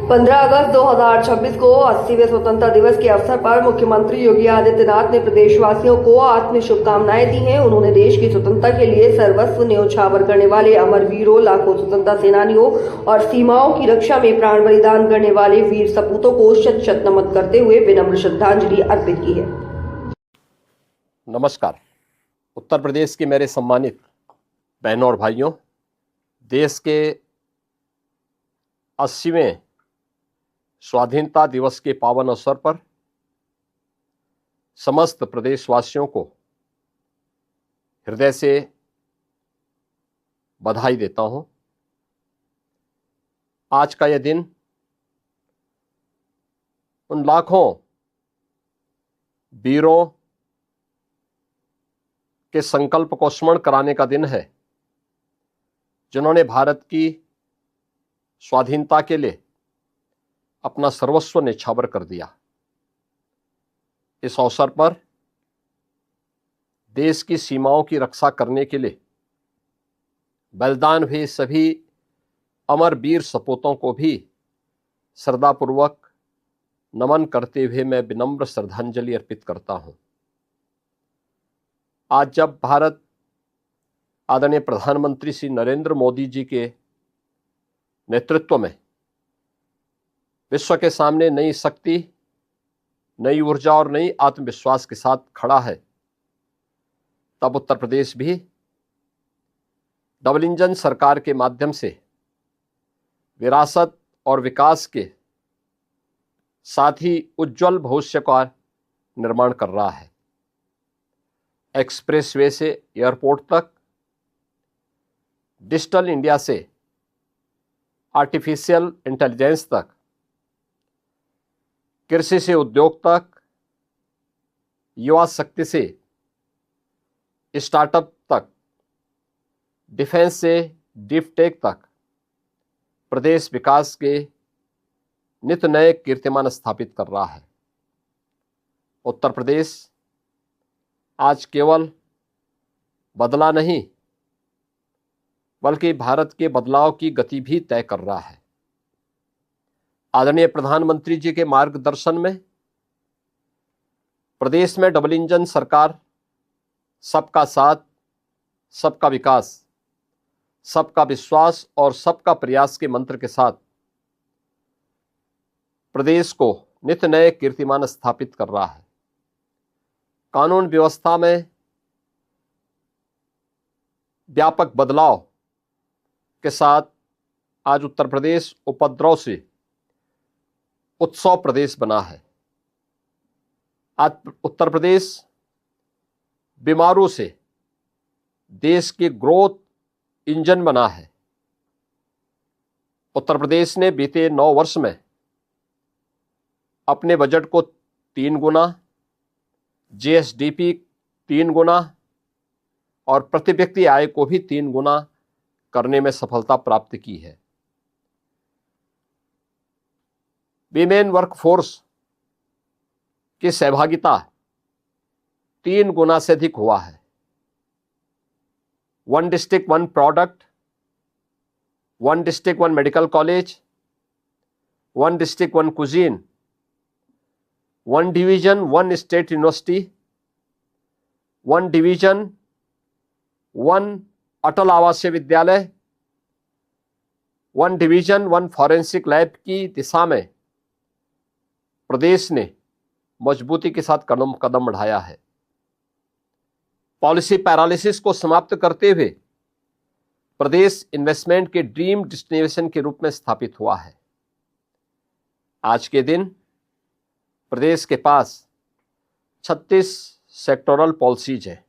15 अगस्त 2026 को 80वें स्वतंत्रता दिवस के अवसर पर मुख्यमंत्री योगी आदित्यनाथ ने प्रदेशवासियों को आत्मीय शुभकामनाएं दी हैं। उन्होंने देश की स्वतंत्रता के लिए सर्वस्व न्योछावर करने वाले अमर वीरों, लाखों स्वतंत्रता सेनानियों और सीमाओं की रक्षा में प्राण बलिदान करने वाले वीर सपूतों को शत शत नमन करते हुए विनम्र श्रद्धांजलि अर्पित की है। नमस्कार। उत्तर प्रदेश के मेरे सम्मानित बहनों और भाइयों, देश के 80वें स्वाधीनता दिवस के पावन अवसर पर समस्त प्रदेशवासियों को हृदय से बधाई देता हूं। आज का यह दिन उन लाखों वीरों के संकल्प को स्मरण कराने का दिन है जिन्होंने भारत की स्वाधीनता के लिए अपना सर्वस्व न्यौछावर कर दिया। इस अवसर पर देश की सीमाओं की रक्षा करने के लिए बलिदान हुए सभी अमर वीर सपूतों को भी श्रद्धापूर्वक नमन करते हुए मैं विनम्र श्रद्धांजलि अर्पित करता हूं। आज जब भारत आदरणीय प्रधानमंत्री श्री नरेंद्र मोदी जी के नेतृत्व में विश्व के सामने नई शक्ति, नई ऊर्जा और नई आत्मविश्वास के साथ खड़ा है, तब उत्तर प्रदेश भी डबल इंजन सरकार के माध्यम से विरासत और विकास के साथ ही उज्जवल भविष्य का निर्माण कर रहा है। एक्सप्रेसवे से एयरपोर्ट तक, डिजिटल इंडिया से आर्टिफिशियल इंटेलिजेंस तक, कृषि से उद्योग तक, युवा शक्ति से स्टार्टअप तक, डिफेंस से डीप टेक तक प्रदेश विकास के नित नए कीर्तिमान स्थापित कर रहा है। उत्तर प्रदेश आज केवल बदला नहीं बल्कि भारत के बदलाव की गति भी तय कर रहा है। आदरणीय प्रधानमंत्री जी के मार्गदर्शन में प्रदेश में डबल इंजन सरकार सबका साथ, सबका विकास, सबका विश्वास और सबका प्रयास के मंत्र के साथ प्रदेश को नित नए कीर्तिमान स्थापित कर रहा है। कानून व्यवस्था में व्यापक बदलाव के साथ आज उत्तर प्रदेश उपद्रव से उत्सव प्रदेश बना है। आज उत्तर प्रदेश बीमारों से देश के ग्रोथ इंजन बना है। उत्तर प्रदेश ने बीते 9 वर्ष में अपने बजट को 3 गुना, जीएसडीपी 3 गुना और प्रति व्यक्ति आय को भी 3 गुना करने में सफलता प्राप्त की है। विमेन वर्कफोर्स की सहभागिता 3 गुना से अधिक हुआ है। 1 district 1 product, 1 district 1 medical college, 1 district 1 cuisine, 1 division 1 state university, 1 division 1 अटल आवासीय विद्यालय, 1 डिवीजन 1 फॉरेंसिक लैब की दिशा में प्रदेश ने मजबूती के साथ कदम बढ़ाया है। पॉलिसी पैरालिसिस को समाप्त करते हुए प्रदेश इन्वेस्टमेंट के ड्रीम डेस्टिनेशन के रूप में स्थापित हुआ है। आज के दिन प्रदेश के पास 36 सेक्टोरल पॉलिसीज हैं।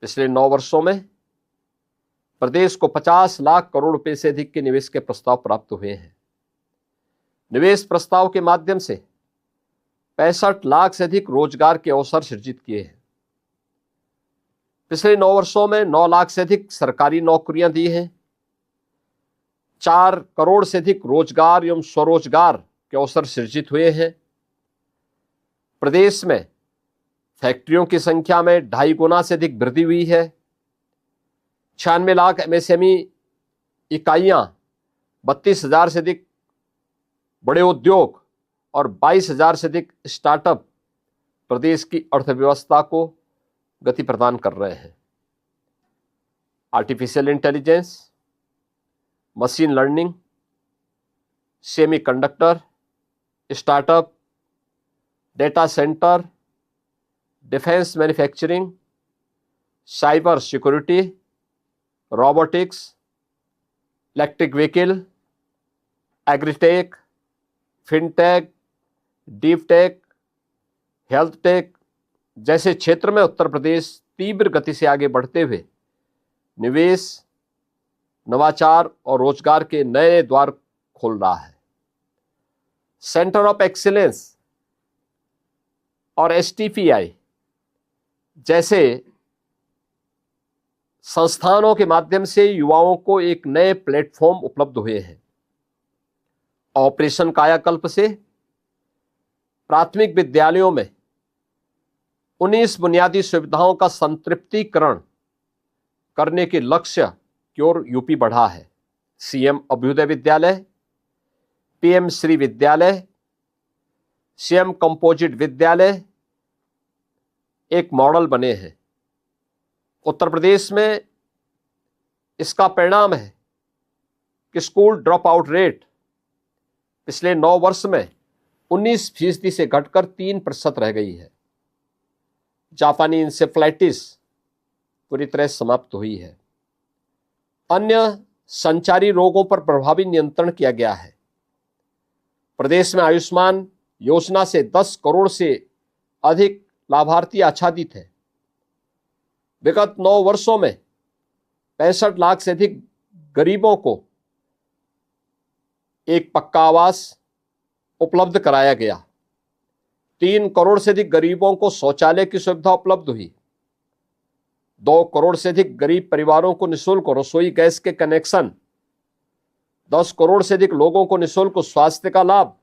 पिछले 9 वर्षों में प्रदेश को 50 लाख करोड़ रुपए से अधिक के निवेश के प्रस्ताव प्राप्त हुए हैं। निवेश प्रस्ताव के माध्यम से 65 लाख से अधिक रोजगार के अवसर सृजित किए हैं। पिछले 9 वर्षों में 9 लाख से अधिक सरकारी नौकरियां दी हैं। 4 करोड़ से अधिक रोजगार एवं स्वरोजगार के अवसर सृजित हुए हैं। प्रदेश में फैक्ट्रियों की संख्या में 2.5 गुना से अधिक वृद्धि हुई है। 96 लाख एमएसएमई इकाइयां, 32,000 से अधिक बड़े उद्योग और 22,000 से अधिक स्टार्टअप प्रदेश की अर्थव्यवस्था को गति प्रदान कर रहे हैं। Artificial intelligence, machine learning, semiconductor, startup, data centre, defence manufacturing, cyber security, robotics, electric vehicle, agritech, fintech, deep tech, health take जैसे क्षेत्र में उत्तर प्रदेश तीव्र गति से आगे बढ़ते हुए निवेश, नवाचार और रोजगार के नए द्वार खोल रहा है। सेंटर ऑफ एक्सीलेंस और एसटीपीआई जैसे संस्थानों के माध्यम से युवाओं को एक नए प्लेटफॉर्म उपलब्ध हुए हैं। ऑपरेशन कायाकल्प से प्राथमिक विद्यालयों में 19 बुनियादी सुविधाओं का संतृप्तिकरण करने के लक्ष्य की ओर यूपी बढ़ा है। सीएम अभ्युदय विद्यालय, पीएम श्री विद्यालय, सीएम कंपोजिट विद्यालय एक मॉडल बने हैं। उत्तर प्रदेश में इसका परिणाम है कि स्कूल ड्रॉप आउट रेट पिछले 9 वर्ष में 19% से घटकर 3% रह गई है। जापानी इंसेफ्लाइटिस पूरी तरह समाप्त हुई है। अन्य संचारी रोगों पर प्रभावी नियंत्रण किया गया है। प्रदेश में आयुष्मान योजना से 10 करोड़ से अधिक लाभार्थी आच्छादित हैं। विगत 9 वर्षों में 65 लाख से अधिक गरीबों को एक पक्का आवास उपलब्ध कराया गया। 3 करोड़ से अधिक गरीबों को शौचालय की सुविधा उपलब्ध हुई। 2 करोड़ से अधिक गरीब परिवारों को निःशुल्क रसोई गैस के कनेक्शन, 10 करोड़ से अधिक लोगों को निःशुल्क स्वास्थ्य का लाभ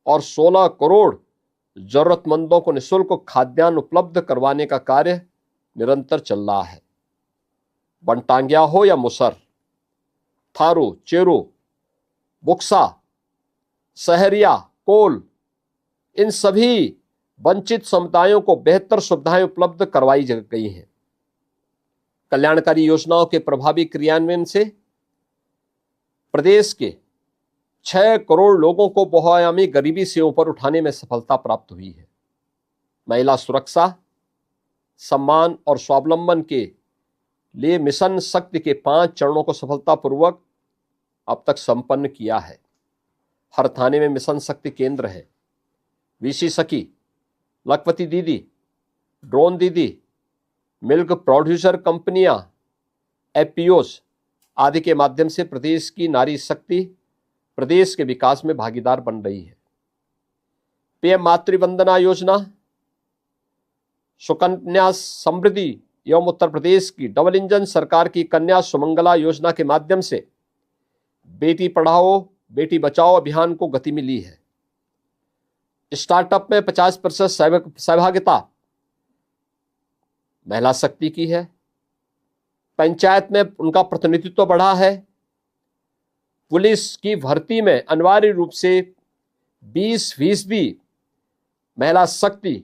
और 16 करोड़ जरूरतमंदों को निःशुल्क खाद्यान्न उपलब्ध करवाने का कार्य निरंतर चल रहा है। बनटांगिया हो या मुसर, थारू, चेरू, बुक्सा, सहरिया, कोल, इन सभी वंचित समुदायों को बेहतर सुविधाएं उपलब्ध करवाई गई हैं। कल्याणकारी योजनाओं के प्रभावी क्रियान्वयन से प्रदेश के 6 करोड़ लोगों को बहुआयामी गरीबी से ऊपर उठाने में सफलता प्राप्त हुई है। महिला सुरक्षा, सम्मान और स्वावलंबन के लिए मिशन शक्ति के 5 चरणों को सफलतापूर्वक अब तक संपन्न किया है। हर थाने में मिशन शक्ति केंद्र है। वीसी सखी, लखपति दीदी, ड्रोन दीदी, मिल्क प्रोड्यूसर कंपनियां, एफपीओस आदि के माध्यम से प्रदेश की नारी शक्ति प्रदेश के विकास में भागीदार बन रही है। पीएम मातृवंदना योजना, सुकन्या समृद्धि एवं उत्तर प्रदेश की डबल इंजन सरकार की कन्या सुमंगला योजना के माध्यम से बेटी पढ़ाओ बेटी बचाओ अभियान को गति मिली है। स्टार्टअप में 50% सहभागिता महिला शक्ति की है। पंचायत में उनका प्रतिनिधित्व बढ़ा है। पुलिस की भर्ती में अनिवार्य रूप से 20% महिला शक्ति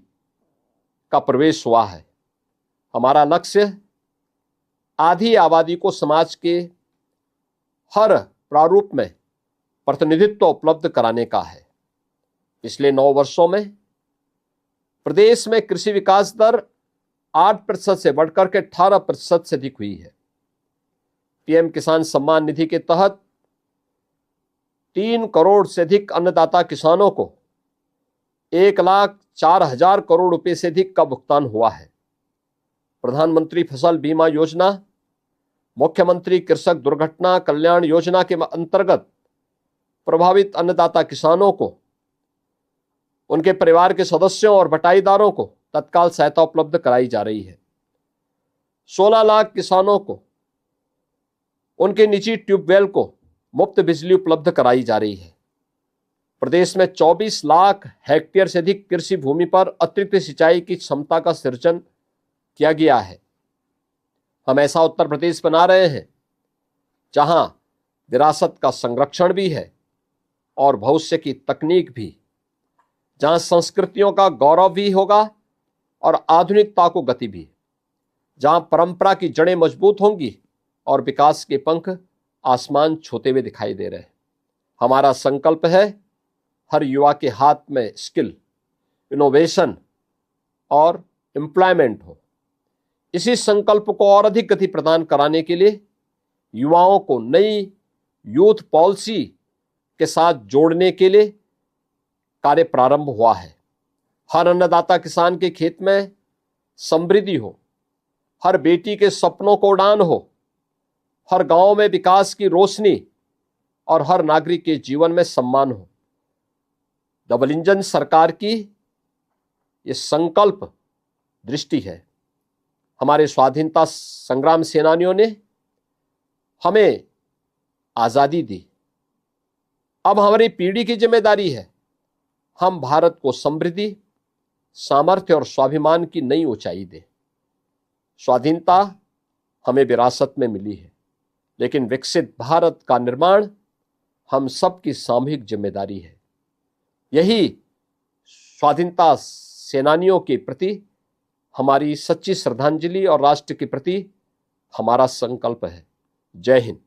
का प्रवेश हुआ है। हमारा लक्ष्य आधी आबादी को समाज के हर प्रारूप में प्रतिनिधित्व उपलब्ध कराने का है। पिछले 9 वर्षों में प्रदेश में कृषि विकास दर 8% से बढ़कर के 18% से अधिक हुई है। पीएम किसान सम्मान निधि के तहत 3 करोड़ से अधिक अन्नदाता किसानों को 1,04,000 करोड़ रुपए से अधिक का भुगतान हुआ है। प्रधानमंत्री फसल बीमा योजना, मुख्यमंत्री कृषक दुर्घटना कल्याण योजना के अंतर्गत प्रभावित अन्नदाता किसानों को, उनके परिवार के सदस्यों और बटाईदारों को तत्काल सहायता उपलब्ध कराई जा रही है। 16 लाख किसानों को उनके निजी ट्यूबवेल को मुफ्त बिजली उपलब्ध कराई जा रही है। प्रदेश में 24 लाख हेक्टेयर से अधिक कृषि भूमि पर अतिरिक्त सिंचाई की क्षमता का सृजन किया गया है। हम ऐसा उत्तर प्रदेश बना रहे हैं जहां विरासत का संरक्षण भी है और भविष्य की तकनीक भी, जहां संस्कृतियों का गौरव भी होगा और आधुनिकता को गति भी, जहां परंपरा की जड़ें मजबूत होंगी और विकास के पंख आसमान छूते हुए दिखाई दे रहे हैं। हमारा संकल्प है हर युवा के हाथ में स्किल, इनोवेशन और एम्प्लॉयमेंट हो। इसी संकल्प को और अधिक गति प्रदान कराने के लिए युवाओं को नई यूथ पॉलिसी के साथ जोड़ने के लिए कार्य प्रारंभ हुआ है। हर अन्नदाता किसान के खेत में समृद्धि हो, हर बेटी के सपनों को उड़ान हो, हर गांव में विकास की रोशनी और हर नागरिक के जीवन में सम्मान हो। डबल इंजन सरकार की ये संकल्प दृष्टि है। हमारे स्वाधीनता संग्राम सेनानियों ने हमें आजादी दी। अब हमारी पीढ़ी की जिम्मेदारी है हम भारत को समृद्धि, सामर्थ्य और स्वाभिमान की नई ऊंचाई दें। स्वाधीनता हमें विरासत में मिली है, लेकिन विकसित भारत का निर्माण हम सबकी सामूहिक जिम्मेदारी है। यही स्वाधीनता सेनानियों के प्रति हमारी सच्ची श्रद्धांजलि और राष्ट्र के प्रति हमारा संकल्प है। जय हिंद।